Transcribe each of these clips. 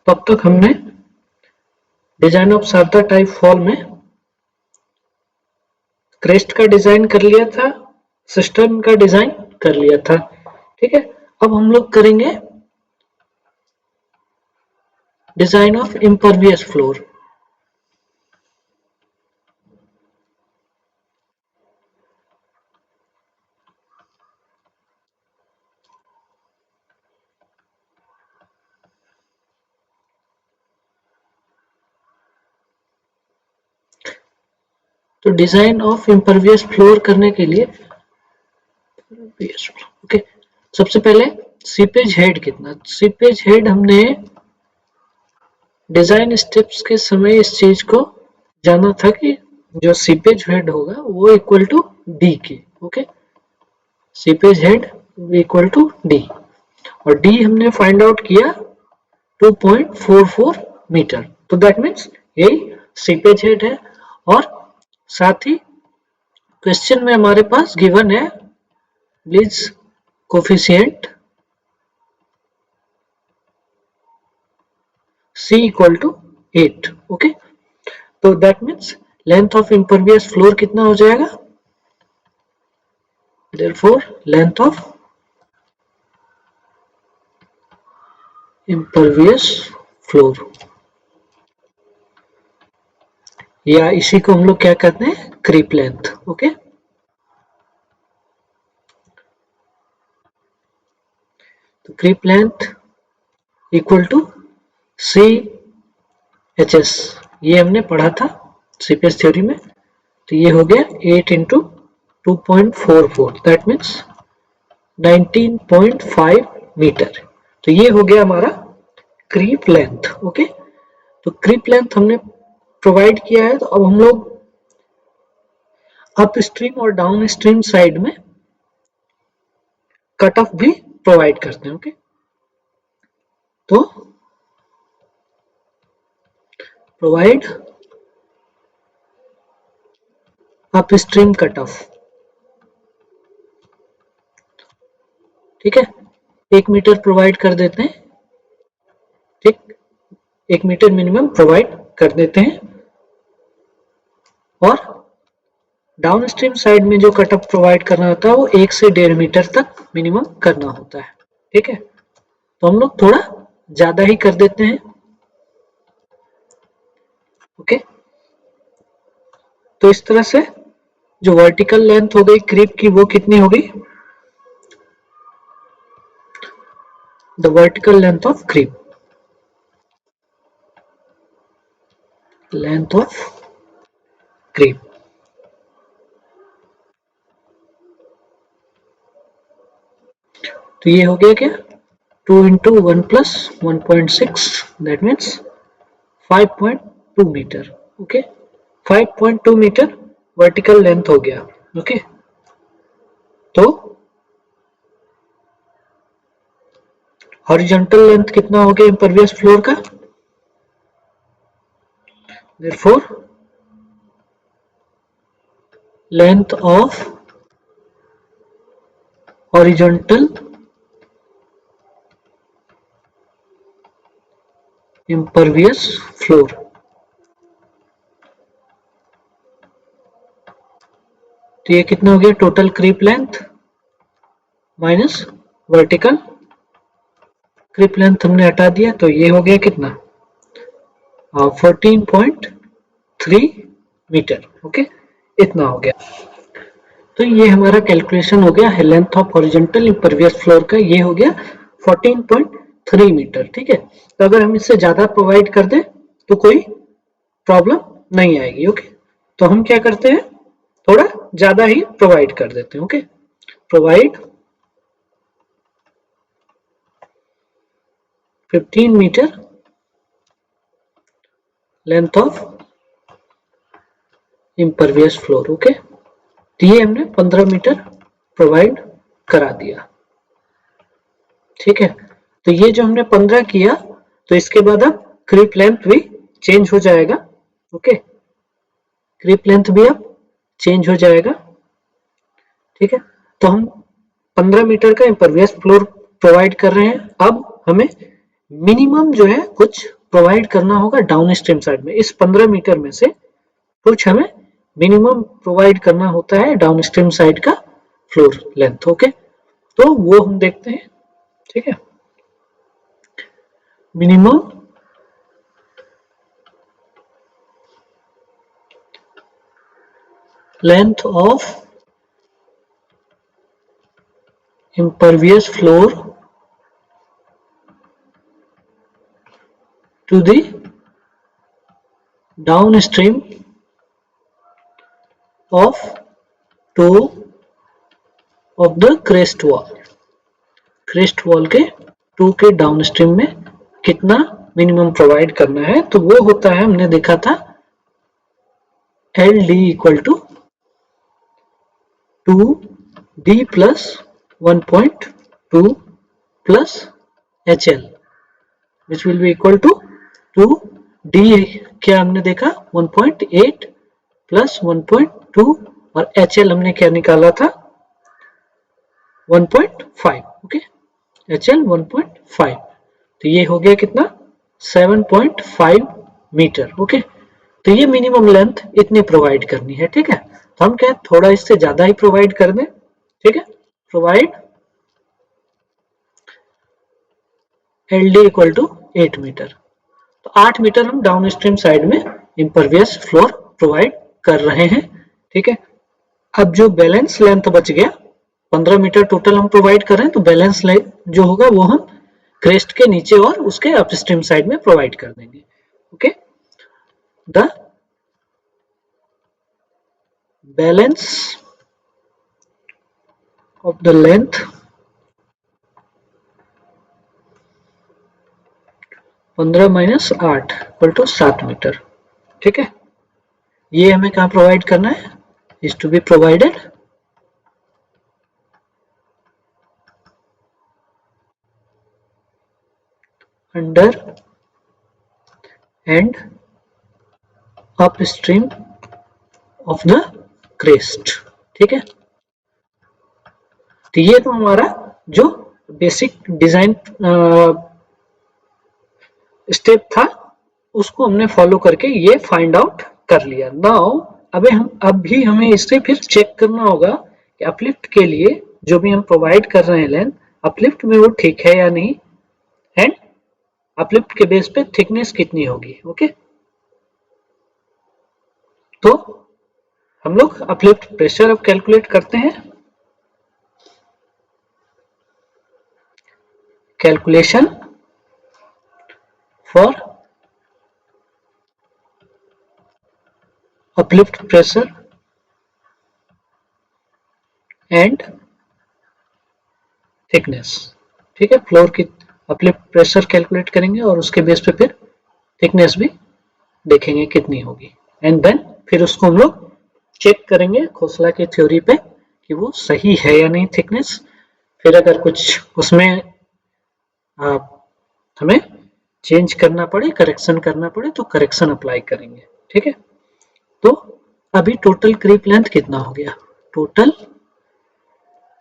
तब तक हमने design of Sarda type fall में क्रेस्ट का डिजाइन कर लिया था, सिस्टम का डिजाइन कर लिया था। ठीक है, अब हम लोग करेंगे डिजाइन ऑफ इम्परवियस फ्लोर। तो डिजाइन ऑफ इम्परवियस फ्लोर करने के लिए ओके, सबसे पहले सीपेज हेड कितना, सीपेज हेड हमने डिजाइन स्टेप्स के समय इस चीज को जाना था कि जो सीपेज हेड होगा वो equal to D K. Okay, seepage head equal to D, और डी हमने फाइंड आउट किया 2.44 मीटर। तो दैट मीन्स यही सीपेज हेड है। और साथ ही क्वेश्चन में हमारे पास गिवन है bleach coefficient C equal to 8। Okay, तो that means length of impervious floor कितना हो जाएगा, therefore length of impervious floor, या इसी को हम लोग क्या कहते हैं, क्रीप लेंथ। ओके, तो creep length equal to C H S, ये हमने पढ़ा था सीपीएस थ्योरी में। तो ये हो गया 8 इंटू 2.44, दैट मीन्स 19.5 मीटर। तो ये हो गया हमारा क्रीप लेंथ। ओके, तो क्रीप लेंथ हमने प्रोवाइड किया है। तो अब हम लोग अप स्ट्रीम और डाउन स्ट्रीम साइड में कट ऑफ भी प्रोवाइड करते हैं। ओके, तो provide up stream cut off, ठीक है, 1 मीटर प्रोवाइड कर देते हैं। ठीक, 1 मीटर मिनिमम प्रोवाइड कर देते हैं। और डाउन स्ट्रीम साइड में जो कट ऑफ प्रोवाइड करना होता है वो 1 से 1.5 मीटर तक मिनिमम करना होता है। ठीक है, तो हम लोग थोड़ा ज्यादा ही कर देते हैं। ओके, तो इस तरह से जो वर्टिकल लेंथ हो गई क्रीप की वो कितनी हो गई, the vertical length of creep, length of creep, तो ये हो गया क्या, 2 into 1 plus 1.6, that means 5.2 metre. Okay, 5.2 metre vertical length हो गया। ओके, तो हॉरिजॉन्टल लेंथ कितना हो गया इम्परवियस फ्लोर का, therefore length of horizontal impervious floor, तो ये कितना हो गया, total creep length minus vertical creep length हमने हटा दिया, तो ये हो गया कितना, 14.3 मीटर। ओके, इतना हो गया। तो ये हमारा कैलकुलेशन हो गया है length of horizontal impervious floor का, ये हो गया 14.3 मीटर। ठीक है, तो अगर हम इससे ज्यादा प्रोवाइड कर दें तो कोई प्रॉब्लम नहीं आएगी। ओके, तो हम क्या करते हैं, थोड़ा ज्यादा ही प्रोवाइड कर देते हैं। Okay, provide 15 metre length of impervious floor. Okay, तो ये हमने 15 मीटर प्रोवाइड करा दिया। ठीक है, तो ये जो हमने 15 किया, तो इसके बाद अब क्रीप लेंथ भी चेंज हो जाएगा। ओके, क्रीप लेंथ भी अब चेंज हो जाएगा। ठीक है, तो हम 15 मीटर का इम्परवियस फ्लोर प्रोवाइड कर रहे हैं। अब हमें मिनिमम जो है कुछ प्रोवाइड करना होगा डाउन स्ट्रीम साइड में। इस 15 मीटर में से कुछ हमें मिनिमम प्रोवाइड करना होता है डाउन स्ट्रीम साइड का फ्लोर लेंथ। ओके, तो वो हम देखते हैं। ठीक है, minimum length of impervious floor to the downstream of toe of the crest wall। Crest wall के टू के डाउनस्ट्रीम में कितना मिनिमम प्रोवाइड करना है, तो वो होता है, हमने देखा था L D equal to 2d plus 1.2 plus H L which will be equal to 2d, क्या हमने देखा 1.8 प्लस 1.2 और एच एल हमने क्या निकाला था 1.5। ओके, एच एल 1.5, तो ये हो गया कितना 7.5 मीटर। ओके, तो ये मिनिमम लेंथ इतनी प्रोवाइड करनी है। ठीक है, तो हम क्या थोड़ा इससे ज्यादा ही प्रोवाइड कर दें। ठीक है, provide L D equal to 8 metre, तो 8 मीटर हम डाउन स्ट्रीम साइड में इम्परवियस फ्लोर प्रोवाइड कर रहे हैं। ठीक है, अब जो बैलेंस लेंथ बच गया 15 मीटर टोटल हम प्रोवाइड कर रहे हैं, तो बैलेंस लेंथ जो होगा वो हम क्रेस्ट के नीचे और उसके अपस्ट्रीम साइड में प्रोवाइड कर देंगे। Okay, the balance of the length 15 minus 8 equal to 7 metre. ठीक है, ये हमें कहाँ प्रोवाइड करना है, is to be provided under and upstream of the crest. ठीक है, तो ये तो हमारा जो बेसिक डिजाइन स्टेप था उसको हमने फॉलो करके ये फाइंड आउट कर लिया। नाउ अभी हमें इससे फिर चेक करना होगा कि अपलिफ्ट के लिए जो भी हम प्रोवाइड कर रहे हैं लेंथ, अपलिफ्ट में वो ठीक है या नहीं, एंड अपलिफ्ट के बेस पे थिकनेस कितनी होगी। ओके, तो हम लोग अपलिफ्ट प्रेशर अब कैलकुलेट करते हैं। Calculation for uplift pressure and thickness. ठीक है, फ्लोर की अपलिफ्ट प्रेशर कैलकुलेट करेंगे और उसके बेस पे फिर थिकनेस भी देखेंगे कितनी होगी, एंड देन फिर उसको हम लोग चेक करेंगे खोसला की थ्योरी पे कि वो सही है या नहीं थिकनेस। फिर अगर कुछ उसमें हमें चेंज करना पड़े, करेक्शन करना पड़े, तो करेक्शन अप्लाई करेंगे। ठीक है, तो अभी टोटल क्रीप लेंथ कितना हो गया, टोटल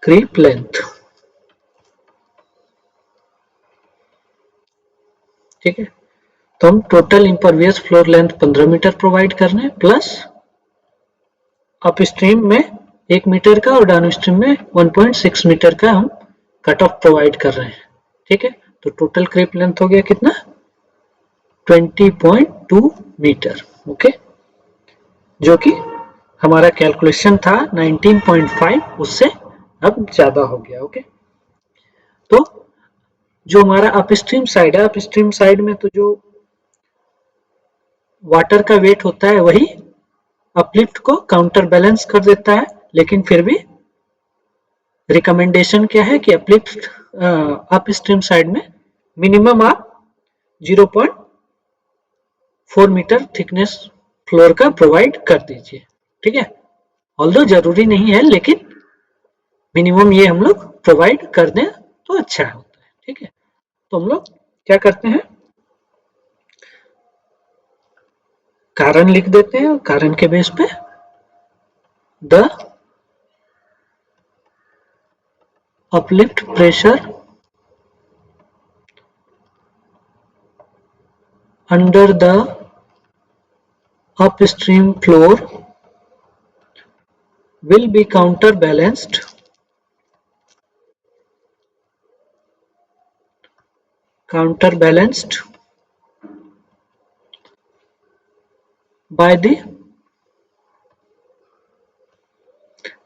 क्रीप लेंथ। ठीक है, तो हम total impervious floor length 15 metre provide कर रहे हैं, प्लस अप स्ट्रीम में 1 मीटर का और डाउन स्ट्रीम में 1.6 मीटर का हम कट ऑफ प्रोवाइड कर रहे हैं। ठीक है, तो टोटल क्रीप लेंथ हो गया कितना 20.2 मीटर। ओके, जो कि हमारा कैलकुलेशन था 19.5, उससे अब ज्यादा हो गया। ओके, तो जो हमारा अपस्ट्रीम साइड है, अपस्ट्रीम साइड में तो जो वाटर का वेट होता है वही अपलिफ्ट को काउंटर बैलेंस कर देता है, लेकिन फिर भी रिकमेंडेशन क्या है कि अपलिफ्ट अपस्ट्रीम साइड में मिनिमम आप 0.4 मीटर थिकनेस फ्लोर का प्रोवाइड कर दीजिए। ठीक है, ऑल्दो जरूरी नहीं है, लेकिन मिनिमम ये हम लोग प्रोवाइड कर दें तो अच्छा होता है। ठीक है, तो हम लोग क्या करते हैं, कारण लिख देते हैं, कारण के बेस पे the uplift pressure under the upstream floor will be counterbalanced by the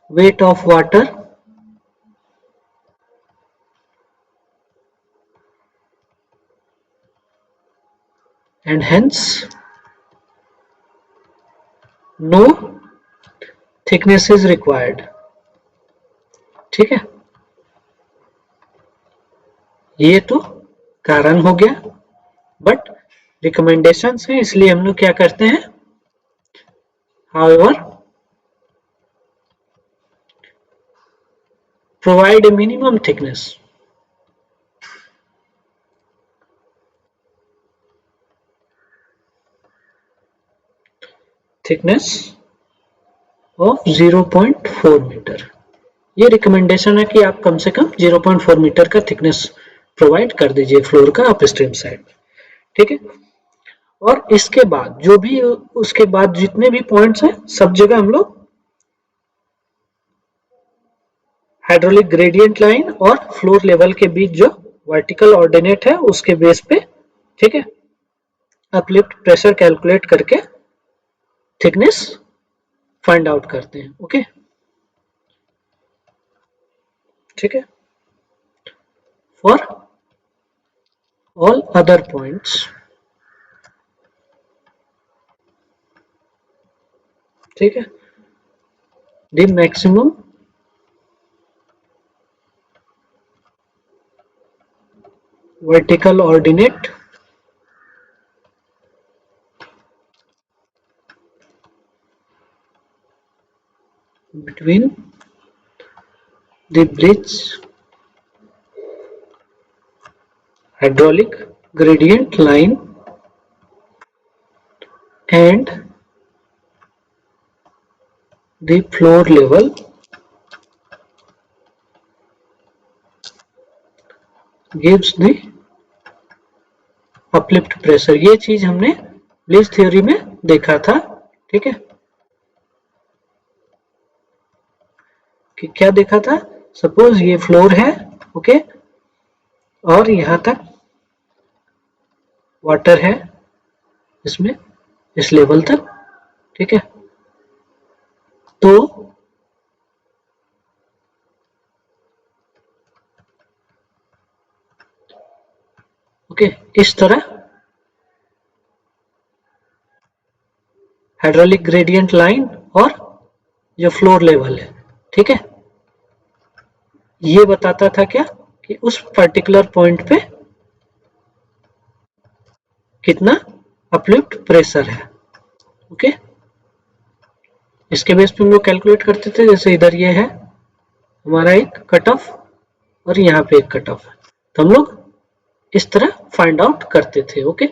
weight of water and hence no thickness is required। ठीक है, ये तो कारण हो गया, बट रिकमेंडेशंस है इसलिए हम लोग क्या करते हैं, however provide a minimum thickness of 0.4 metre. ये रिकमेंडेशन है कि आप कम से कम 0.4 मीटर का थिकनेस प्रोवाइड कर दीजिए फ्लोर का अपस्ट्रीम साइड। ठीक है, और इसके बाद जो भी उसके बाद जितने भी पॉइंट्स हैं सब जगह हम लोग हाइड्रोलिक ग्रेडियंट लाइन और फ्लोर लेवल के बीच जो वर्टिकल ऑर्डिनेट है उसके बेस पे, ठीक है, अपलिफ्ट प्रेशर कैलकुलेट करके थिकनेस फाइंड आउट करते हैं। ओके, ठीक है, फॉर ऑल अदर पॉइंट्स, ठीक है, the maximum vertical ordinate between the bridge hydraulic gradient line and the floor level gives the uplift pressure. ये चीज हमने ब्लिस थ्योरी में देखा था। ठीक है, कि क्या देखा था, सपोज ये फ्लोर है, ओके, और यहां तक वाटर है इसमें, इस लेवल तक, ठीक है, तो ओके, इस तरह हाइड्रोलिक ग्रेडियंट लाइन और जो फ्लोर लेवल है, ठीक है, ये बताता था क्या कि उस पर्टिकुलर पॉइंट पे कितना अपलिफ्ट प्रेशर है। ओके, इसके बेस पे हम लोग कैलकुलेट करते थे, जैसे इधर ये है हमारा एक कट ऑफ और यहाँ पे एक कट ऑफ है, तो हम लोग इस तरह फाइंड आउट करते थे। ओके,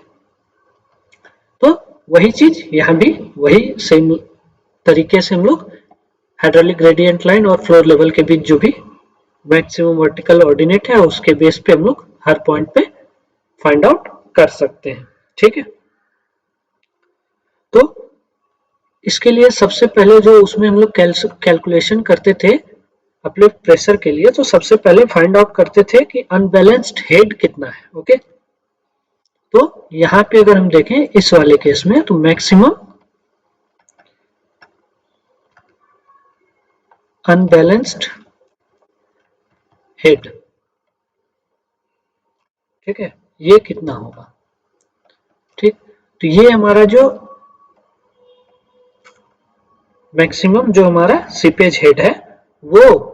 तो वही चीज यहाँ भी वही सेम तरीके से हम लोग हाइड्रोलिक ग्रेडियंट लाइन और फ्लोर लेवल के बीच जो भी मैक्सिमम वर्टिकल ऑर्डिनेट है उसके बेस पे हम लोग हर पॉइंट पे फाइंड आउट कर सकते हैं। ठीक है, तो इसके लिए सबसे पहले जो उसमें हम लोग कैलकुलेशन करते थे अपलिफ्ट प्रेशर के लिए, तो सबसे पहले फाइंड आउट करते थे कि अनबैलेंस्ड हेड कितना है। ओके, तो यहाँ पे अगर हम देखें इस वाले केस में, तो मैक्सिमम अनबैलेंस्ड हेड, ठीक है, ये कितना होगा। ठीक, तो ये हमारा जो मैक्सिमम जो हमारा सीपेज हेड है, वो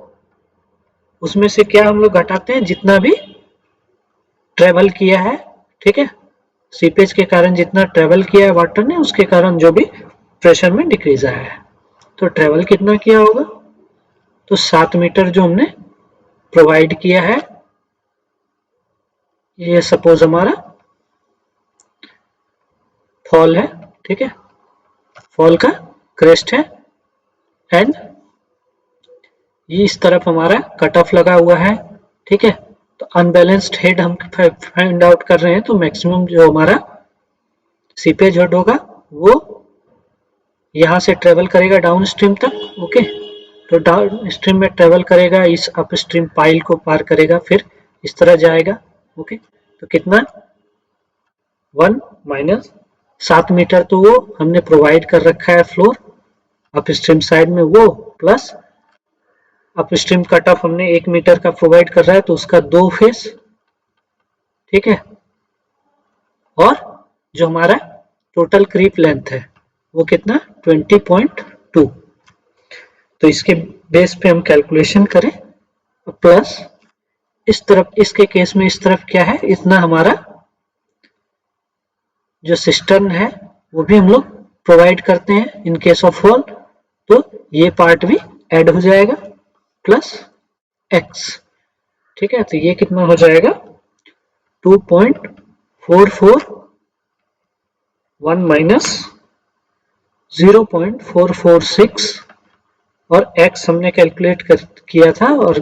उसमें से क्या हम लोग घटाते हैं, जितना भी ट्रेवल किया है, ठीक है, सीपेज के कारण जितना ट्रेवल किया है वाटर ने, उसके कारण जो भी प्रेशर में डिक्रीज आया है, तो ट्रेवल कितना किया होगा, तो 7 मीटर जो हमने प्रोवाइड किया है, ये सपोज हमारा फॉल है, ठीक है, फॉल का क्रेस्ट है, एंड ये इस तरफ हमारा कट ऑफ लगा हुआ है। ठीक है, तो अनबैलेंस्ड हेड हम फाइंड आउट कर रहे हैं, तो मैक्सिमम जो हमारा सीपेज हेड होगा वो यहाँ से ट्रेवल करेगा डाउन स्ट्रीम तक, ओके। तो डाउन स्ट्रीम में ट्रेवल करेगा, इस अप स्ट्रीम पाइल को पार करेगा, फिर इस तरह जाएगा, ओके। तो कितना 1 माइनस 7 मीटर तो वो हमने प्रोवाइड कर रखा है फ्लोर अप स्ट्रीम साइड में, वो plus up stream cut off हमने 1 मीटर का प्रोवाइड कर रहा है तो उसका 2 फेस, ठीक है। और जो हमारा टोटल क्रीप लेंथ है वो कितना 20.2। तो इसके बेस पे हम कैलकुलेशन करें, प्लस इस तरफ, इसके केस में इस तरफ क्या है, इतना हमारा जो सिस्टर्न है वो भी हम लोग प्रोवाइड करते हैं इन केस ऑफ फॉल, तो ये पार्ट भी ऐड हो जाएगा प्लस x, ठीक है। तो ये कितना हो जाएगा 2.441 माइनस 0.446 और x हमने कैलकुलेट किया था और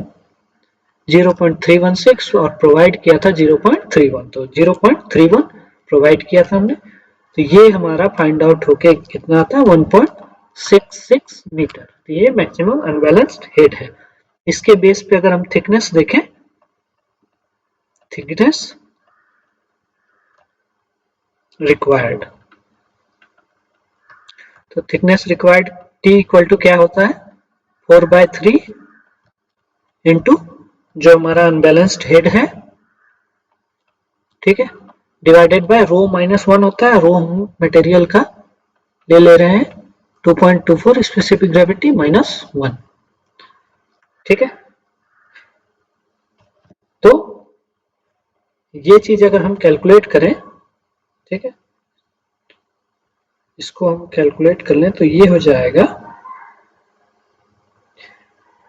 0.316 और प्रोवाइड किया था 0.31, तो 0.31 प्रोवाइड किया था हमने। तो ये हमारा फाइंड आउट होके कितना आता है 1.66 मीटर। तो ये मैक्सिमम अनबैलेंस्ड हेड है। इसके बेस पे अगर हम थिकनेस देखें, थिकनेस रिक्वायर्ड, तो thickness required T equal to क्या होता है 4/3 इंटू जो हमारा अनबैलेंस्ड हेड है, ठीक है, डिवाइडेड बाय रो -1 होता है, रो हम मटेरियल का ले रहे हैं 2.24 स्पेसिफिक ग्रेविटी -1, ठीक है। तो ये चीज अगर हम कैलकुलेट करें, ठीक है, इसको हम कैलकुलेट कर लें तो ये हो जाएगा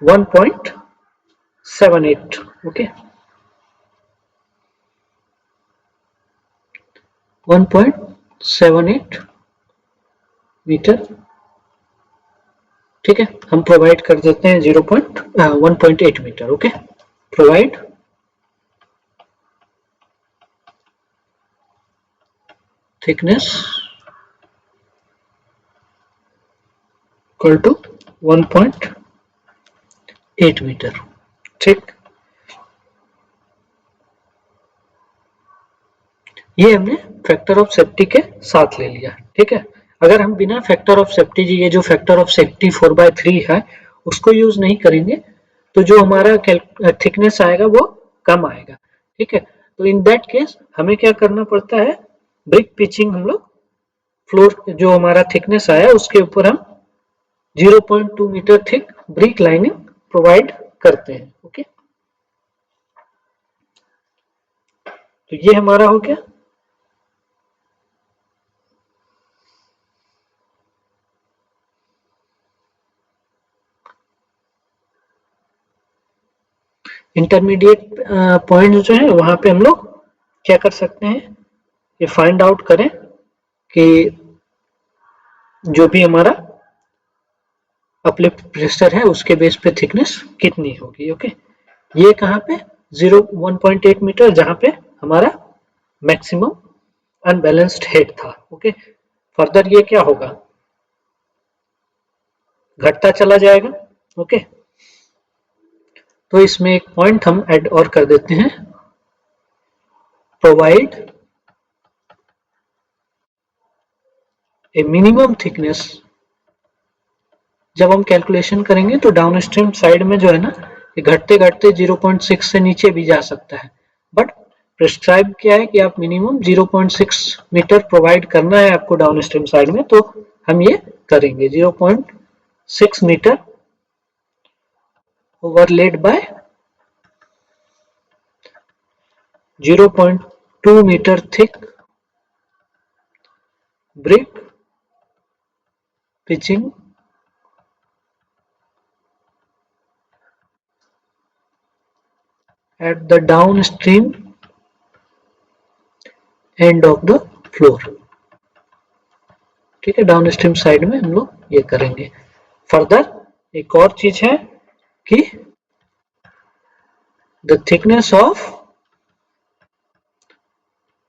1.78, ओके, 1.78 मीटर, ठीक है। हम प्रोवाइड कर देते हैं 1.8 metre, okay. Provide thickness equal to 1.8 metre, ठीक। ये हमने फैक्टर ऑफ सेफ्टी के साथ ले लिया, ठीक है। अगर हम बिना फैक्टर ऑफ सेफ्टी, ये जो फैक्टर ऑफ सेफ्टी 4/3 है उसको यूज नहीं करेंगे तो जो हमारा थिकनेस आएगा वो कम आएगा, ठीक है। तो इन दैट केस हमें क्या करना पड़ता है, ब्रिक पिचिंग हम लोग फ्लोर जो हमारा थिकनेस आया उसके ऊपर हम 0.2 metre thick brick lining provide करते हैं, ओके। तो ये हमारा हो गया। इंटरमीडिएट पॉइंट जो है वहां पे हम लोग क्या कर सकते हैं, ये फाइंड आउट करें कि जो भी हमारा अपलिफ्ट प्रेशर है उसके बेस पे थिकनेस कितनी होगी, ओके। ये कहाँ पे 1.8 मीटर जहां पे हमारा मैक्सिमम अनबैलेंस्ड हेड था, ओके। फर्दर ये क्या होगा, घटता चला जाएगा, ओके। तो इसमें एक पॉइंट हम ऐड और कर देते हैं, प्रोवाइड ए मिनिमम थिकनेस। जब हम कैलकुलेशन करेंगे तो डाउन स्ट्रीम साइड में जो है ना, ये घटते घटते 0.6 से नीचे भी जा सकता है, बट प्रिस्क्राइब क्या है कि आप मिनिमम 0.6 मीटर प्रोवाइड करना है आपको डाउन स्ट्रीम साइड में, तो हम ये करेंगे 0.6 metre overlaid by 0.2 metre thick brick pitching at the downstream end of the floor, ठीक है। डाउनस्ट्रीम साइड में हम लोग ये करेंगे। फर्दर एक और चीज है कि the thickness of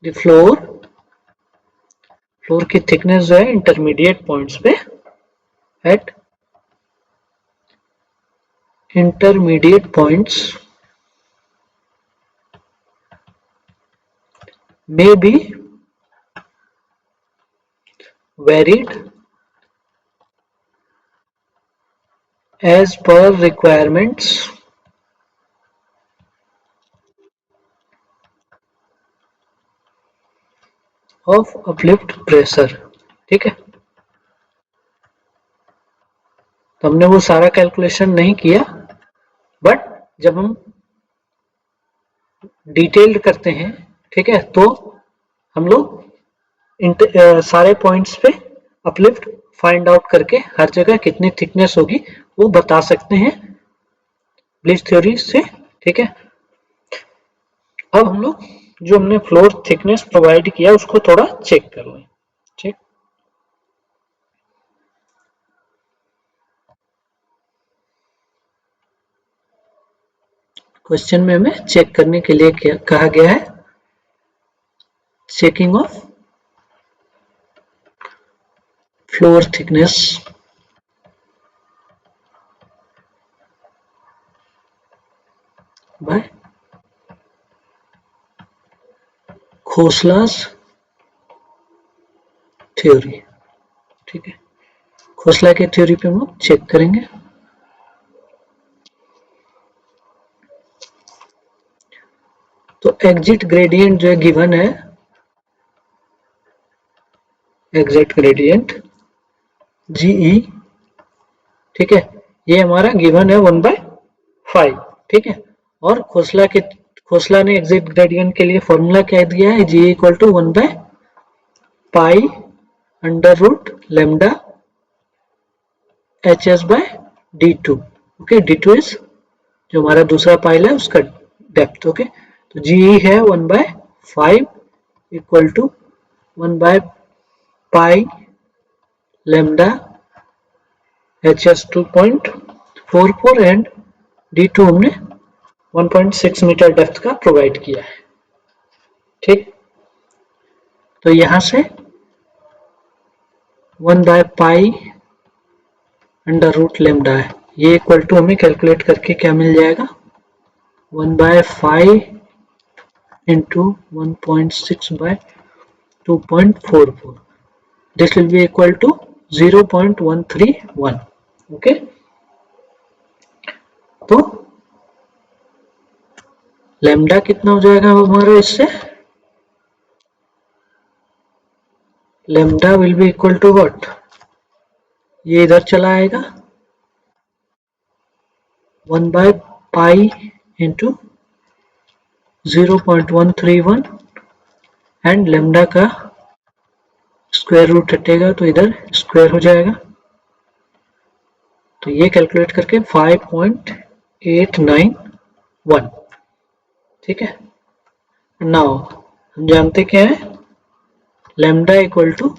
the floor floor की थिकनेस जो है इंटरमीडिएट पॉइंट्स पे eight intermediate points may be varied as per requirements of uplift pressure। ठीक है, तो हमने वो सारा कैलकुलेशन नहीं किया, बट जब हम डिटेल्ड करते हैं, ठीक है, तो हम लोग सारे पॉइंट्स पे अपलिफ्ट फाइंड आउट करके हर जगह कितनी थिकनेस होगी वो बता सकते हैं ब्लीच थ्योरी से। ठीक है, अब हम लोग जो हमने फ्लोर थिकनेस प्रोवाइड किया उसको थोड़ा चेक कर लें। ठीक, क्वेश्चन में हमें चेक करने के लिए क्या कहा गया है, checking of floor thickness by Khosla's theory. ठीक है, खोसला के थ्योरी पे हम लोग चेक करेंगे। तो एग्जिट ग्रेडियंट जो है गिवन है, एग्जिट ग्रेडियंट जीई, ठीक है, ये हमारा गिवन है 1/5। ठीक है, और खोसला ने एग्जिट ग्रेडियंट के लिए फॉर्मूला क्या दिया है, जी इक्वल टू 1/पाई under root lambda H S by D two. Okay, D two is जो हमारा दूसरा पाइल है उसका डेप्थ। ओके, तो जी है 1/5 इक्वल टू 1/पाई lambda H S 2.44 and D two हमने 1.6 मीटर डेप्थ का प्रोवाइड किया है। ठीक, तो यहां से 1/पाई अंडर रूट लेमडा है, ये इक्वल टू हमें कैलकुलेट करके क्या मिल जाएगा, 1/5 into 1.6 by 2.44, this will be equal to 0.131। Okay, तो लैम्डा कितना हो जाएगा हमारा इससे, lambda will be equal to what, ये इधर चला आएगा 1/पाई इंटू 0.131 एंड लैम्डा का स्क्वायर रूट हटेगा तो इधर स्क्वायर हो जाएगा, तो ये कैलकुलेट करके 5.891। ठीक है, नाउ हम जानते क्या है, लैम्डा इक्वल टू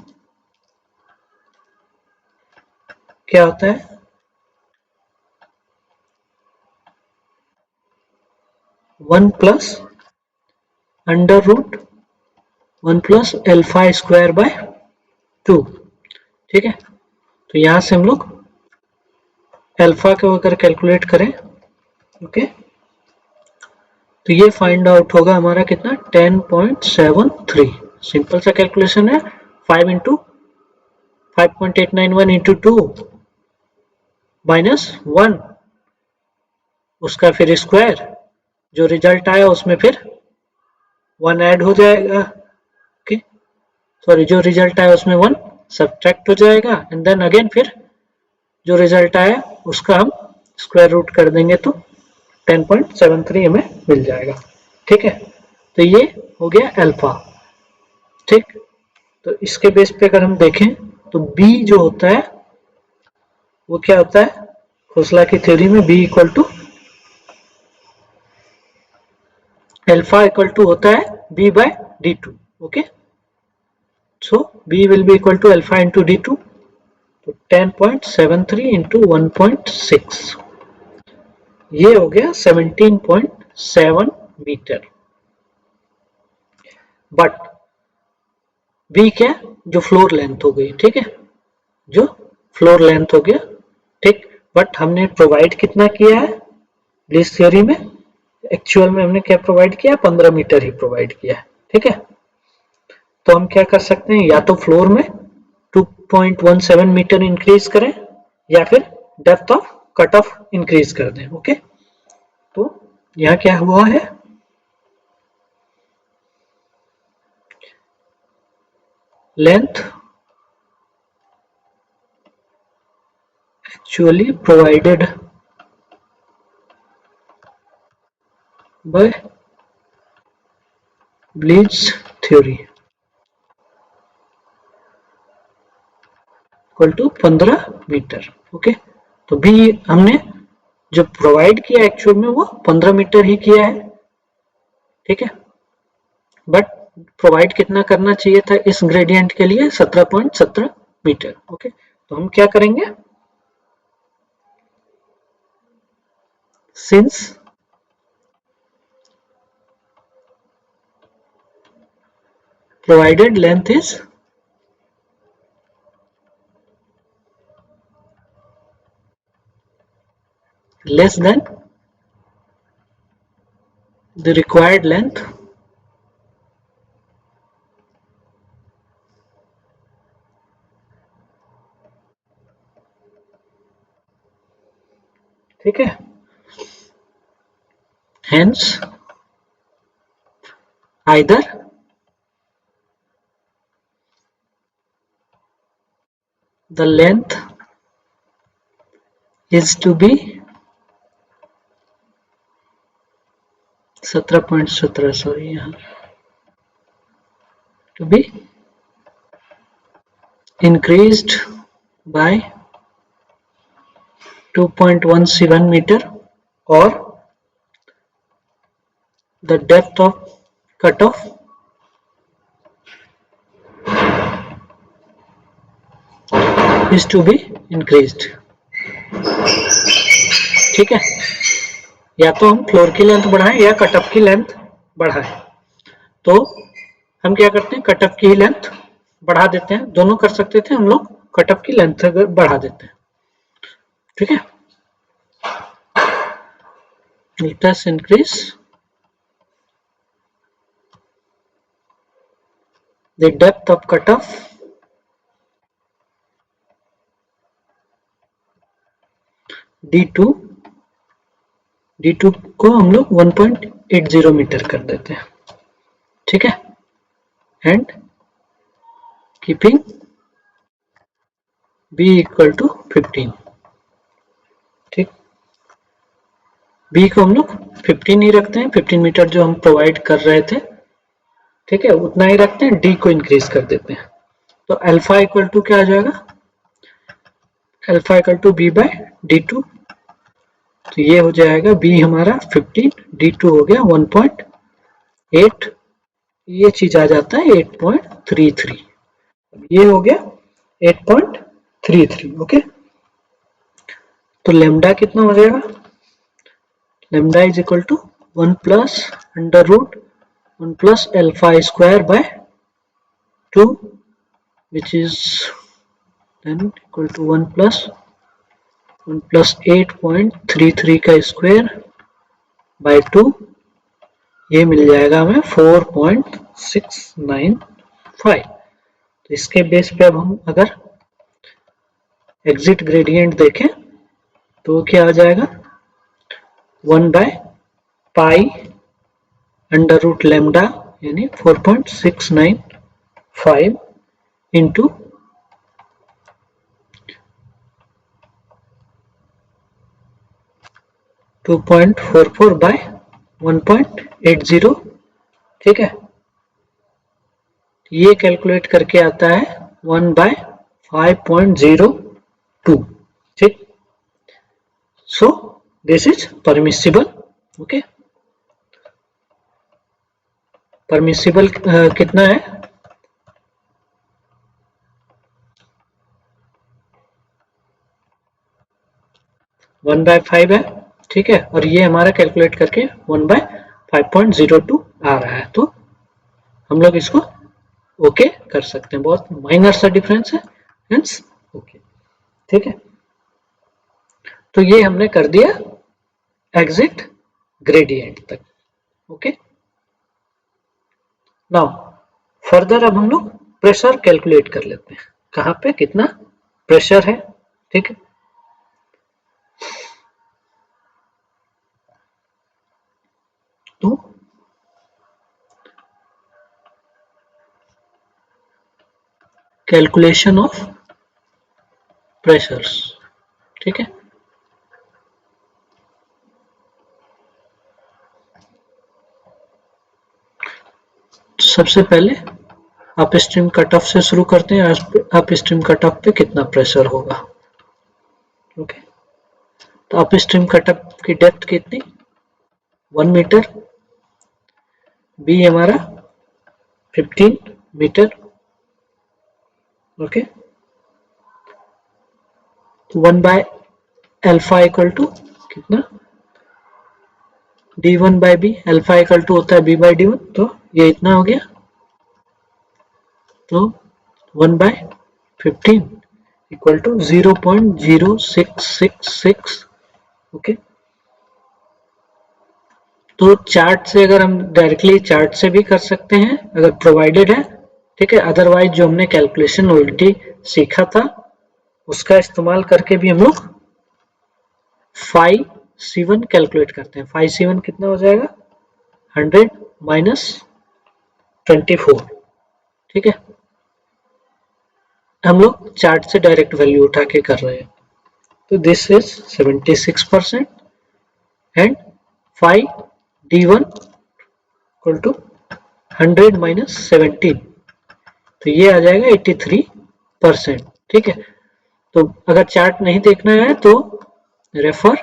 क्या होता है, 1 plus under root 1 plus alpha square by 2। ठीक है, तो यहां से हम लोग अल्फा को अगर कैलकुलेट करें, ओके, तो ये फाइंड आउट होगा हमारा कितना, 10.73। सिंपल सा कैलकुलेशन है, 5 इंटू 5.891 इंटू 2 माइनस 1, उसका फिर स्क्वायर, जो रिजल्ट आया उसमें फिर 1 ऐड हो जाएगा। ओके, सॉरी, जो रिजल्ट आया उसमें 1 सब्ट्रैक्ट हो जाएगा एंड देन अगेन फिर जो रिजल्ट आया उसका हम स्क्वायर रूट कर देंगे तो 10.73 हमें मिल जाएगा। ठीक है, तो ये हो गया अल्फा। ठीक, तो इसके बेस पे अगर हम देखें तो बी जो होता है वो क्या होता है, खोसला की थ्योरी में B equal to alpha equal to होता है B by D two. Okay, so B will be equal to alpha into D two, तो 10.73 इंटू 1.6, ये हो गया 17.7 मीटर। बट बी क्या, जो फ्लोर लेंथ हो गई, ठीक है, जो फ्लोर लेंथ हो गया, ठीक। बट हमने प्रोवाइड कितना किया है ब्लीच थ्योरी में, एक्चुअल में हमने क्या प्रोवाइड किया, 15 मीटर ही प्रोवाइड किया है, ठीक है। तो हम क्या कर सकते हैं, या तो फ्लोर में 2.17 मीटर इंक्रीज करें या फिर depth of cut off increase कर दें, ओके। तो यहां क्या हुआ है, length actually provided by Bleach theory equal to 15 metre, okay. तो भी हमने जो प्रोवाइड किया एक्चुअल में वो 15 मीटर ही किया है, ठीक है। बट प्रोवाइड कितना करना चाहिए था इस ग्रेडियंट के लिए, 17.17 मीटर, ओके। तो हम क्या करेंगे, since provided length is less than the required length, ठीक है। Hence either the length is to be 17.17, sorry, यहाँ to be increased by 2.17 meter, or the depth of cutoff is to be increased, ठीक है। या तो हम floor की length बढ़ाएं या कटअप की लेंथ बढ़ाएं। तो हम क्या करते हैं, कटअप की लेंथ बढ़ा देते हैं, दोनों कर सकते थे हम लोग, कटअप की लेंथ बढ़ा देते हैं, ठीक है। let us increase the depth of cutoff D2 को हम लोग 1.80 मीटर कर देते हैं, ठीक है। And keeping B equal to 15, ठीक। B को हम लोग 15 ही रखते हैं, 15 मीटर जो हम प्रोवाइड कर रहे थे, ठीक है, उतना ही रखते हैं। D को इंक्रीज कर देते हैं। तो अल्फा इक्वल टू क्या आ जाएगा, alpha equal to B by D2। तो ये हो जाएगा B हमारा 15, D2 हो गया 1.8, ये चीज आ जाता है 8.33, ये हो गया 8.33, ओके। तो लेमडा कितना हो जाएगा, lambda is equal to 1 plus under root 1 plus alpha square by 2 which is then equal to 1 plus 8.33 का स्क्वायर बाय 2, ये मिल जाएगा हमें 4.695। तो इसके बेस पे अब हम अगर एग्जिट ग्रेडियंट देखें तो क्या आ जाएगा, 1 by pi under root lambda यानी 4.695 इंटू 2.44 बाय 1.80, ठीक है। ये कैलकुलेट करके आता है 1 बाय 5.02, ठीक। So this is permissible, okay. Permissible कितना है, 1 बाय 5 है, ठीक है। और ये हमारा कैलकुलेट करके 1 बाय 5.02 आ रहा है। तो हम लोग इसको ओके कर सकते हैं, बहुत माइनर सा डिफरेंस है, हेंस ओके। ठीक है, तो ये हमने कर दिया एग्जिट ग्रेडियंट तक। ओके, नाउ फर्दर अब हम लोग प्रेशर कैलकुलेट कर लेते हैं, कहाँ पे कितना प्रेशर है। ठीक है, तो कैलकुलेशन ऑफ प्रेशर्स। ठीक है, सबसे पहले अप स्ट्रीम कट ऑफ से शुरू करते हैं। अप स्ट्रीम कट ऑफ पे कितना प्रेशर होगा। ओके, तो अप स्ट्रीम कट ऑफ की डेप्थ कितनी, 1 मीटर, बी हमारा 15 मीटर। ओके, तो 1 बाय अल्फा इक्वल टू कितना, d1 by B, alpha equal to होता है b बाय d1, तो ये इतना हो गया, तो 1 बाय 15 इक्वल टू 0.0666। ओके, तो चार्ट से अगर हम डायरेक्टली चार्ट से भी कर सकते हैं अगर प्रोवाइडेड है। ठीक है, अदरवाइज जो हमने कैलकुलेशन ऑलरेडी सीखा था उसका इस्तेमाल करके भी हम लोग फाई C1 कैलकुलेट करते हैं। फाई C1 कितना हो जाएगा, 100 माइनस 24। ठीक है, हम लोग चार्ट से डायरेक्ट वैल्यू उठा के कर रहे हैं, तो this is 76% and phi D1 equal to 100 minus 17, तो ये आ जाएगा 83%। ठीक है, तो अगर चार्ट नहीं देखना है तो refer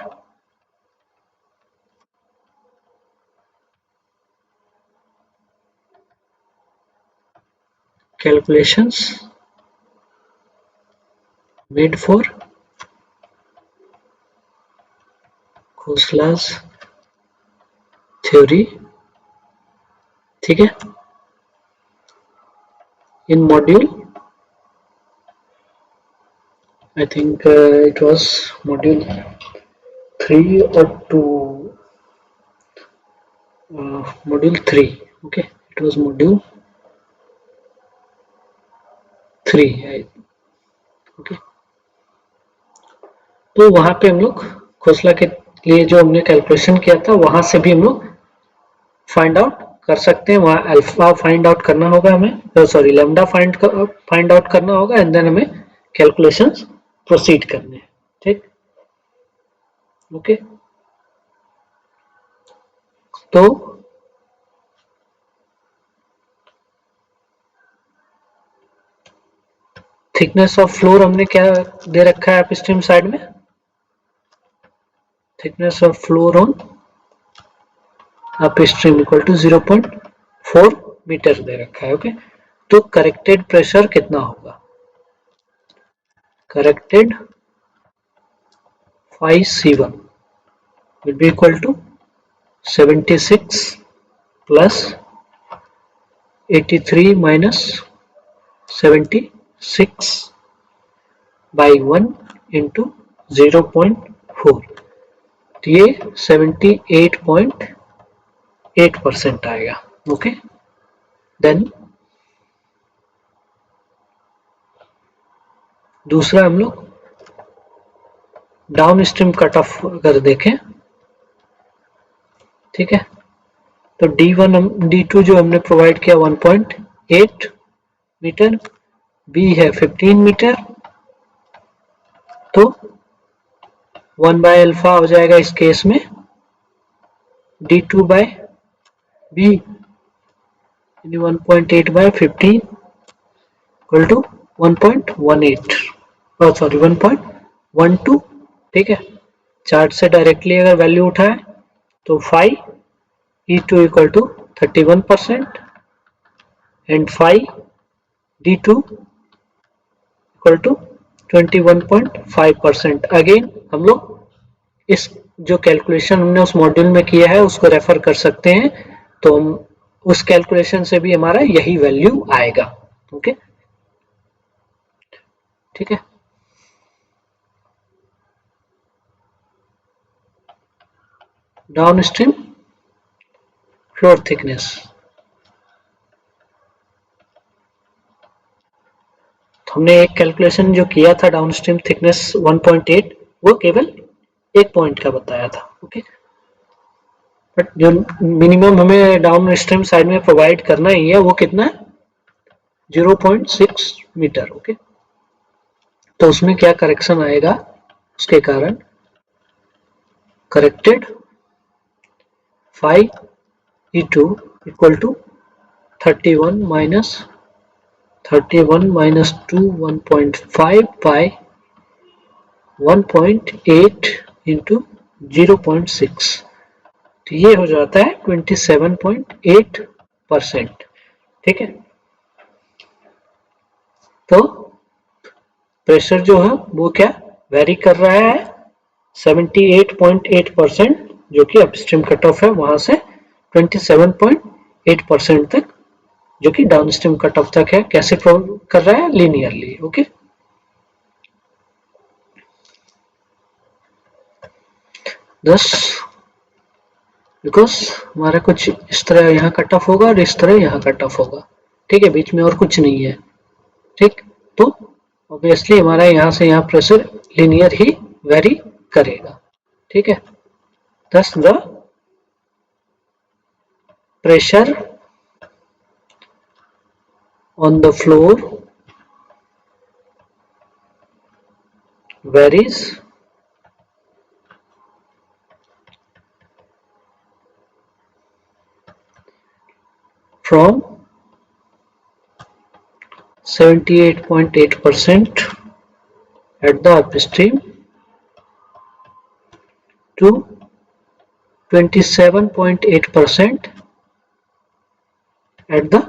calculations made for खोसला's theory। ठीक है, in module I think it was module 3 or 2, module 3। okay, it was module 3 okay, तो वहां पे हम लोग खोसला के लिए जो हमने कैलकुलेशन किया था वहां से भी हम लोग फाइंड आउट कर सकते हैं। वहां अल्फा फाइंड आउट करना होगा हमें, सॉरी लैम्डा फाइंड आउट करना होगा एंड देन हमें कैलकुलेशंस प्रोसीड करने हैं। ठीक, ओके, तो थिकनेस ऑफ फ्लोर हमने क्या दे रखा है अपस्ट्रीम साइड में, thickness of floor on upstream equal to 0.4 metre दे रखा है। ओके, तो करेक्टेड प्रेशर कितना होगा, corrected phi C1 will be equal to 76 plus 83 minus 76 by 1 into 0.4, तो ये 78.8% आएगा। ओके, देन दूसरा हम लोग डाउन स्ट्रीम कट ऑफ अगर देखें, ठीक है, तो D2 जो हमने प्रोवाइड किया 1.8 मीटर, B है 15 मीटर, तो 1 बाय अल्फा हो जाएगा इस केस में D2 by B 1.8 by 15 equal to 1.18 और सॉरी 1.12। ठीक है, चार्ट से डायरेक्टली अगर वैल्यू उठाए तो phi E2 equal to 31% and phi D2 equal to 21.5%। Again हम लोग इस जो कैलकुलेशन हमने उस मॉड्यूल में किया है उसको रेफर कर सकते हैं, तो हम उस कैलकुलेशन से भी हमारा यही वैल्यू आएगा। ओके, ठीक है। डाउन स्ट्रीम फ्लोर थिकनेस, हमने एक कैलकुलेशन जो किया था डाउन स्ट्रीम थिकनेस 1.8, वो केवल एक पॉइंट का बताया था। ओके, बट जो मिनिमम हमें डाउन स्ट्रीम साइड में प्रोवाइड करना ही है वो कितना है, 0.6 मीटर। ओके, तो उसमें क्या करेक्शन आएगा, उसके कारण corrected phi E2 equal to 31 minus 2 1.5 by 1.8 into 0.6, तो ये हो जाता है 27.8%। ठीक है, तो प्रेशर जो है वो क्या वेरी कर रहा है, 78.8% जो कि अपस्ट्रीम कट ऑफ है वहां से 27.8% तक जो कि डाउनस्ट्रीम कट ऑफ तक है। कैसे कर रहा है, लीनियरली। ओके, दस बिकॉज हमारा कुछ इस तरह यहाँ कट ऑफ होगा और इस तरह यहाँ कट ऑफ होगा। ठीक है, बीच में और कुछ नहीं है। ठीक, तो ऑब्वियसली हमारा यहाँ से यहाँ प्रेशर लीनियर ही वेरी करेगा। ठीक है, thus the pressure on the floor varies from 78.8% at the upstream to 27.8% at the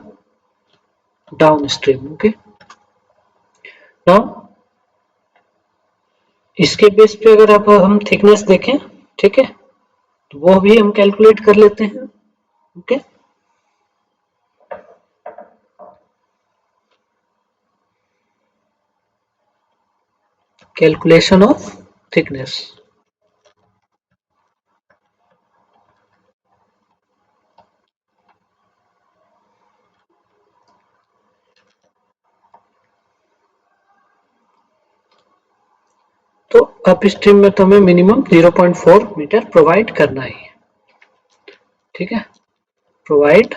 downstream। okay, now इसके बेस पे अगर अब हम थिकनेस देखें, ठीक है, तो वो भी हम कैलकुलेट कर लेते हैं। Okay, calculation of thickness. तो अप स्ट्रीम में तो हमें मिनिमम 0.4 मीटर प्रोवाइड करना ही है। ठीक है, provide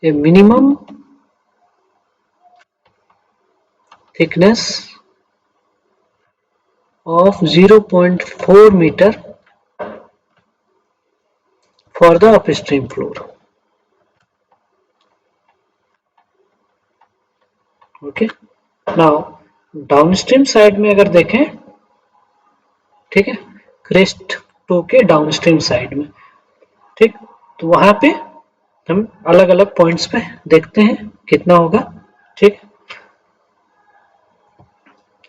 A minimum thickness of 0.4 meter for the upstream floor। Okay, now downstream side में अगर देखें, ठीक है, क्रेस्ट टो के डाउनस्ट्रीम साइड में, ठीक, तो वहां पे हम अलग अलग पॉइंट्स पे देखते हैं कितना होगा। ठीक,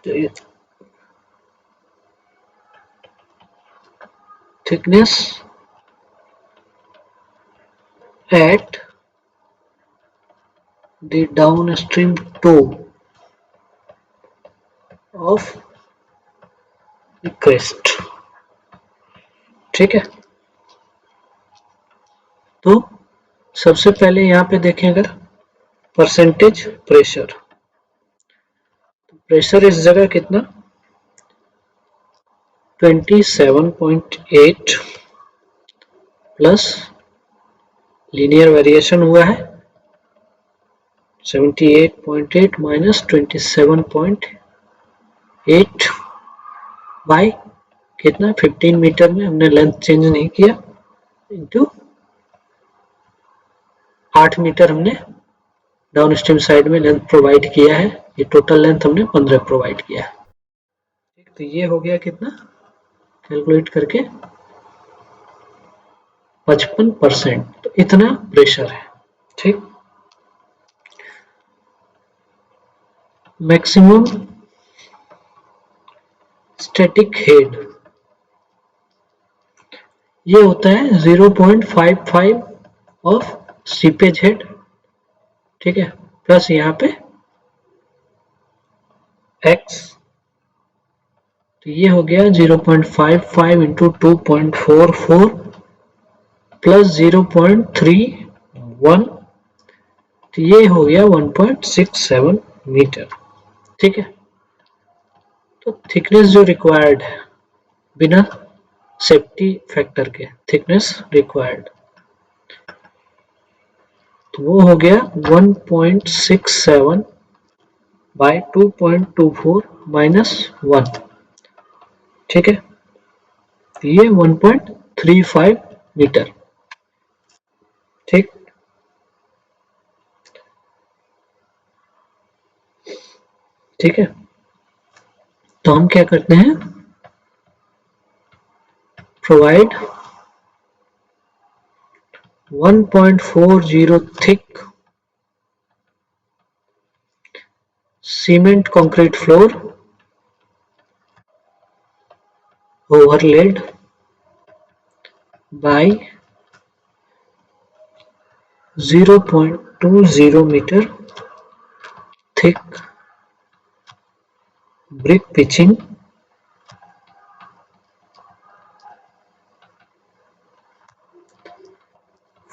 तो thickness at the downstream toe of the crest। ठीक है, तो सबसे पहले यहाँ पे देखें अगर परसेंटेज प्रेशर, प्रेशर इस जगह कितना 27.8 प्लस लीनियर वेरिएशन हुआ है 78.8 माइनस 27.8 बाई कितना 15 मीटर में हमने लेंथ चेंज नहीं किया, इंटू 8 मीटर हमने डाउन स्ट्रीम साइड में लेंथ प्रोवाइड किया है, ये टोटल लेंथ हमने 15 प्रोवाइड किया है। तो ये हो गया कितना कैलकुलेट करके 55%, तो इतना प्रेशर है। ठीक, मैक्सिमम स्टैटिक हेड ये होता है 0.55 ऑफ सीपेज हेड ठीक है, प्लस यहाँ पे x, तो ये हो गया 0.55 इंटू 2.44 प्लस 0.31, तो ये हो गया 1.67 मीटर। ठीक है, तो थिकनेस जो रिक्वायर्ड है बिना सेफ्टी फैक्टर के, थिकनेस रिक्वायर्ड, तो वो हो गया 1.67 बाय 2.24 माइनस 1। ठीक है, तो ये 1.35 मीटर। ठीक, ठीक है, तो हम क्या करते हैं, provide 1.40 thick cement concrete floor overlaid by 0.20 meter thick brick pitching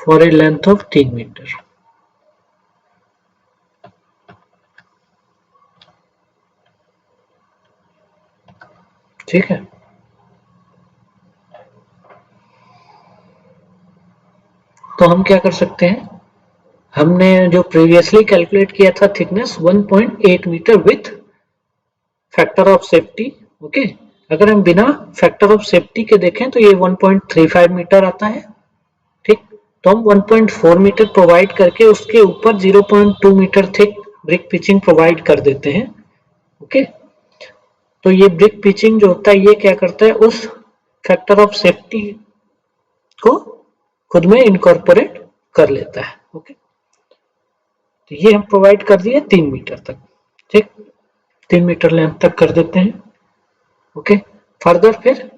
for a length of 3 metre. ठीक है, तो हम क्या कर सकते हैं, हमने जो प्रीवियसली कैलकुलेट किया था thickness 1.8 metre with factor of safety. Okay, अगर हम बिना फैक्टर ऑफ सेफ्टी के देखें तो ये 1.35 मीटर आता है। ठीक, तो हम 1.4 मीटर प्रोवाइड करके उसके ऊपर 0.2 metre thick brick pitching provide कर देते हैं। ओके, तो ये ब्रिक पिचिंग जो होता है ये क्या करता है, उस फैक्टर ऑफ सेफ्टी को खुद में इनकॉर्पोरेट कर लेता है। ओके, तो ये हम प्रोवाइड कर दिए 3 मीटर तक। ठीक, 3 मीटर लेंथ तक कर देते हैं। ओके, फर्दर फिर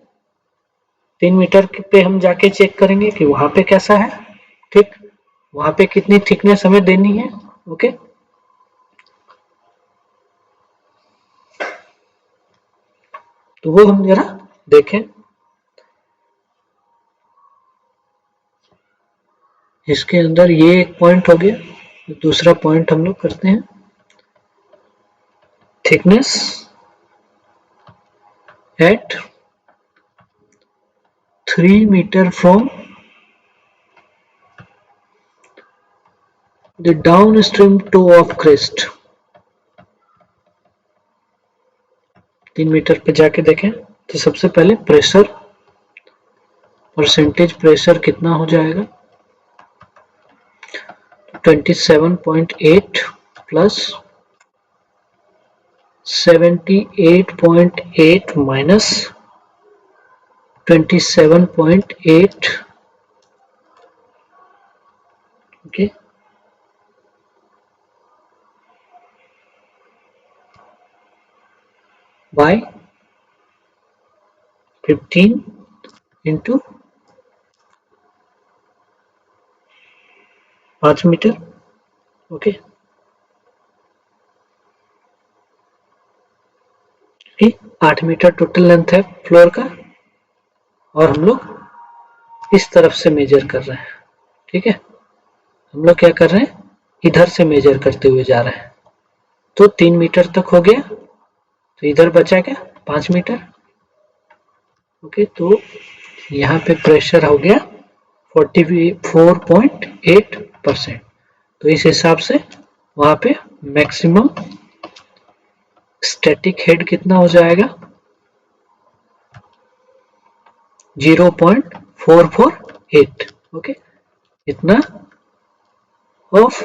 3 मीटर पे हम जाके चेक करेंगे कि वहां पे कैसा है। ठीक, वहां पे कितनी थिकनेस हमें देनी है। ओके, तो वो हम जरा देखें। इसके अंदर ये एक पॉइंट हो गया, दूसरा पॉइंट हम लोग करते हैं, thickness at 3 metre from the downstream toe of crest. 3 metre पे जाके देखें तो सबसे पहले प्रेशर, परसेंटेज प्रेशर कितना हो जाएगा, 27.8 plus 78.8 minus 27.8। Okay, by 15 into 5 metre. Okay, 8 metre total length है फ्लोर का, और हम लोग इस तरफ से मेजर कर रहे हैं। ठीक है, हम लोग क्या कर रहे हैं, इधर से मेजर करते हुए जा रहे हैं। तो 3 मीटर तक हो गया, तो इधर बचा क्या, 5 मीटर। ओके, तो यहाँ पे प्रेशर हो गया 44.8%। तो इस हिसाब से वहां पे मैक्सिमम स्टैटिक हेड कितना हो जाएगा, 0.448। ओके, इतना of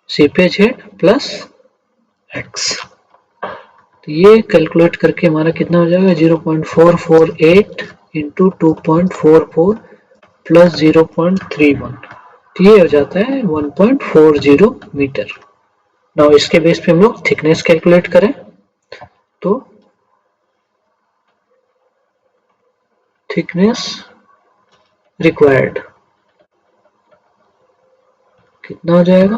seepage head plus x, तो ये कैलकुलेट करके हमारा कितना हो जाएगा, 0.448 इंटू 2.44 प्लस 0.31, तो ये हो जाता है 1.40 मीटर। नाउ इसके बेस पे हम लोग थिकनेस कैलकुलेट करें तो थिकनेस रिक्वायर्ड कितना हो जाएगा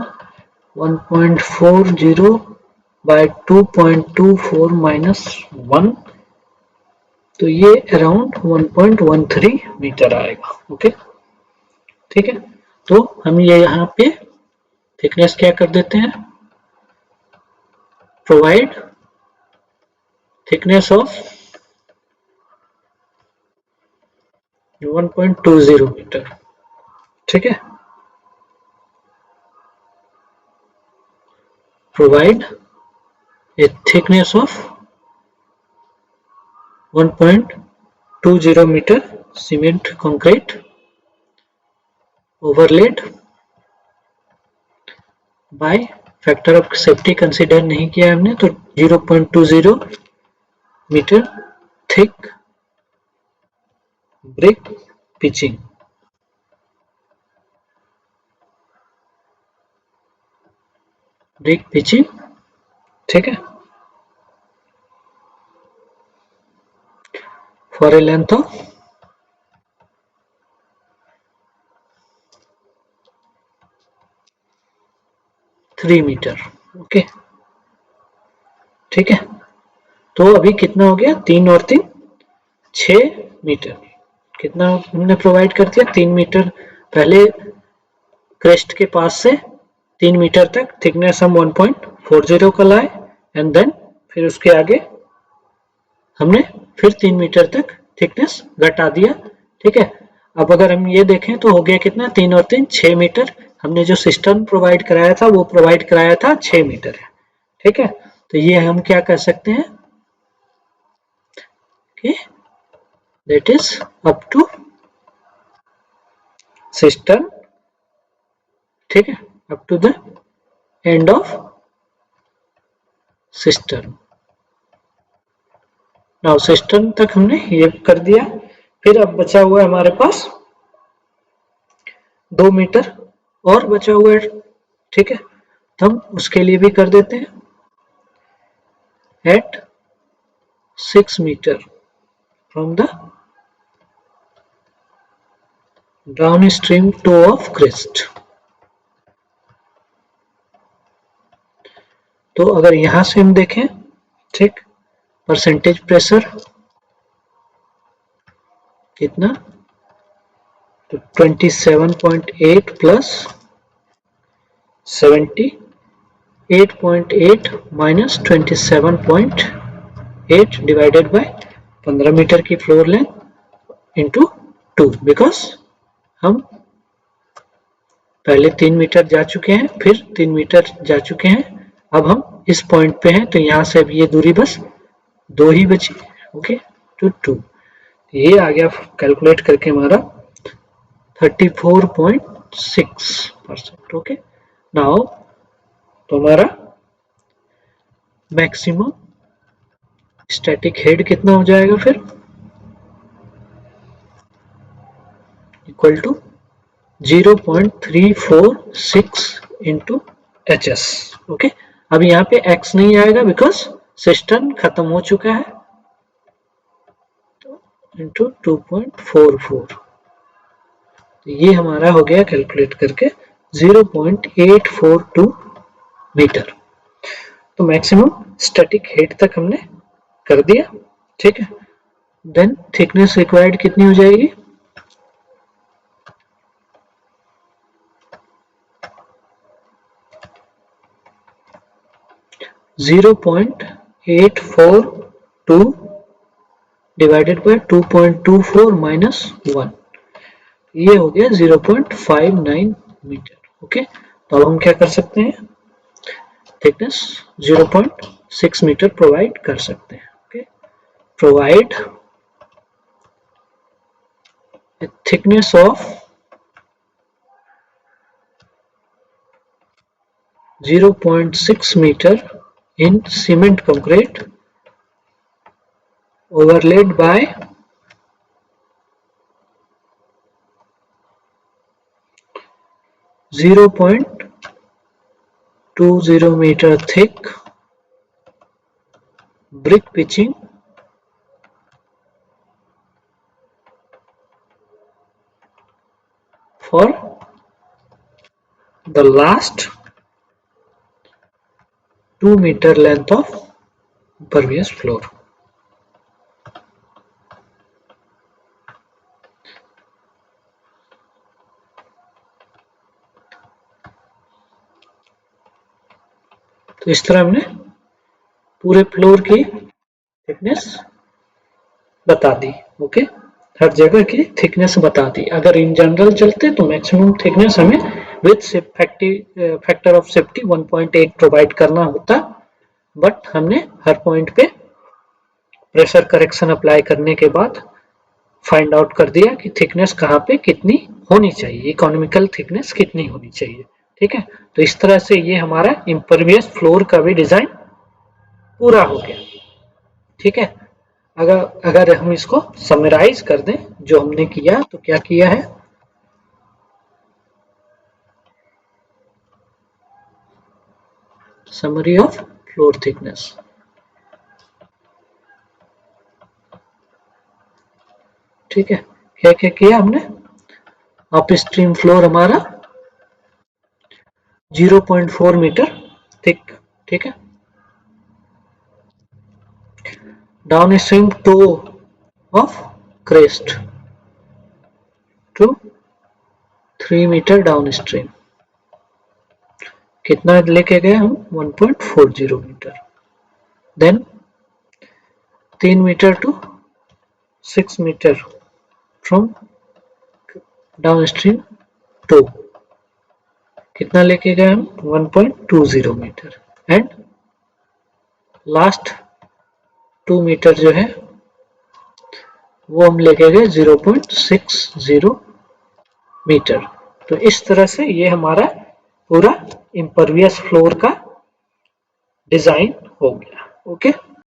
1.40 बाय 2.24 माइनस 1, तो ये अराउंड 1.13 मीटर आएगा। ओके ठीक है, तो हम ये यहाँ पे थिकनेस क्या कर देते हैं, प्रोवाइड थिकनेस ऑफ 1.20 मीटर। ठीक है, provide a thickness of 1.20 metre cement concrete overlaid by, factor of safety consider नहीं किया हमने, तो 0.20 metre thick brick pitching. Brick pitching, ठीक है, for a length of 3 metre. Okay ठीक है, तो अभी कितना हो गया, 3 और 3 6 मीटर। कितना हमने प्रोवाइड कर दिया, 3 मीटर पहले क्रेस्ट के पास से 3 मीटर तक थिकनेस हम 1.40 का लाए, एंड देन फिर उसके आगे हमने फिर 3 मीटर तक थिकनेस घटा दिया। ठीक है, अब अगर हम ये देखें तो हो गया कितना, 3 और 3 6 मीटर। हमने जो सिस्टम प्रोवाइड कराया था वो प्रोवाइड कराया था 6 मीटर है। ठीक है, तो ये हम क्या कर सकते हैं कि that is up to system, ठीक है, up to the end of system. Now system तक हमने ये कर दिया, फिर अब बचा हुआ है हमारे पास 2 मीटर और बचा हुआ है। ठीक है, तो हम उसके लिए भी कर देते हैं at 6 metre from the downstream toe of crest. तो अगर यहां से हम देखें, ठीक, परसेंटेज प्रेशर कितना, तो 27.8 plus 78.8 minus 27.8 divided by 15 metre की फ्लोर लेंथ इंटू 2, बिकॉज हम पहले 3 मीटर जा चुके हैं, फिर 3 मीटर जा चुके हैं, अब हम इस पॉइंट पे हैं, तो यहां से अब ये दूरी बस 2 ही बची। ओके, टू 2, ये आ गया कैलकुलेट करके हमारा 34.6%। ओके, नाउ तो हमारा मैक्सिमम स्टैटिक हेड कितना हो जाएगा फिर, equal to 0.346 into HS। Okay, अब यहाँ पे x नहीं आएगा बिकॉज सिस्टम खत्म हो चुका है, इंटू 2.44, ये हमारा हो गया कैलकुलेट करके 0.842 मीटर। तो मैक्सिमम स्टैटिक हेड तक हमने कर दिया। ठीक है, देन थिकनेस रिक्वायर्ड कितनी हो जाएगी, 0.842 डिवाइडेड बाय 2.24 माइनस 1, ये हो गया 0.59 मीटर। ओके, तो अब हम क्या कर सकते हैं, थिकनेस 0.6 मीटर प्रोवाइड कर सकते हैं। Okay, provide thickness of 0.6 metre in cement concrete overlaid by 0.20 meter thick brick pitching for the last 2 meter length of impervious floor. तो इस तरह हमने पूरे फ्लोर की थिकनेस बता दी। ओके, हर जगह की थिकनेस बता दी। अगर इन जनरल चलते तो मैक्सिमम थिकनेस हमें with factor of safety 1.8 provide करना होता, बट हमने हर पॉइंट पे प्रेशर करेक्शन अप्लाई करने के बाद फाइंड आउट कर दिया कि थिकनेस कहाँ पे कितनी होनी चाहिए, इकोनॉमिकल थिकनेस कितनी होनी चाहिए। ठीक है, तो इस तरह से ये हमारा इम्परवियस फ्लोर का भी डिजाइन पूरा हो गया। ठीक है, अगर हम इसको समराइज कर दें जो हमने किया, तो क्या किया है, समरी ऑफ फ्लोर थिकनेस। ठीक है, क्या क्या किया हमने, अप स्ट्रीम फ्लोर हमारा 0.4 मीटर थिक। ठीक है, downstream toe of crest to 3 metre downstream, कितना लेके गए हम, 1.40 metre. Then 3 metre to 6 metre from downstream toe, कितना लेके गए हम, 1.20 मीटर। एंड लास्ट 2 मीटर जो है वो हम लेके गए 0.60 मीटर। तो इस तरह से ये हमारा पूरा इम्परवियस फ्लोर का डिजाइन हो गया। ओके।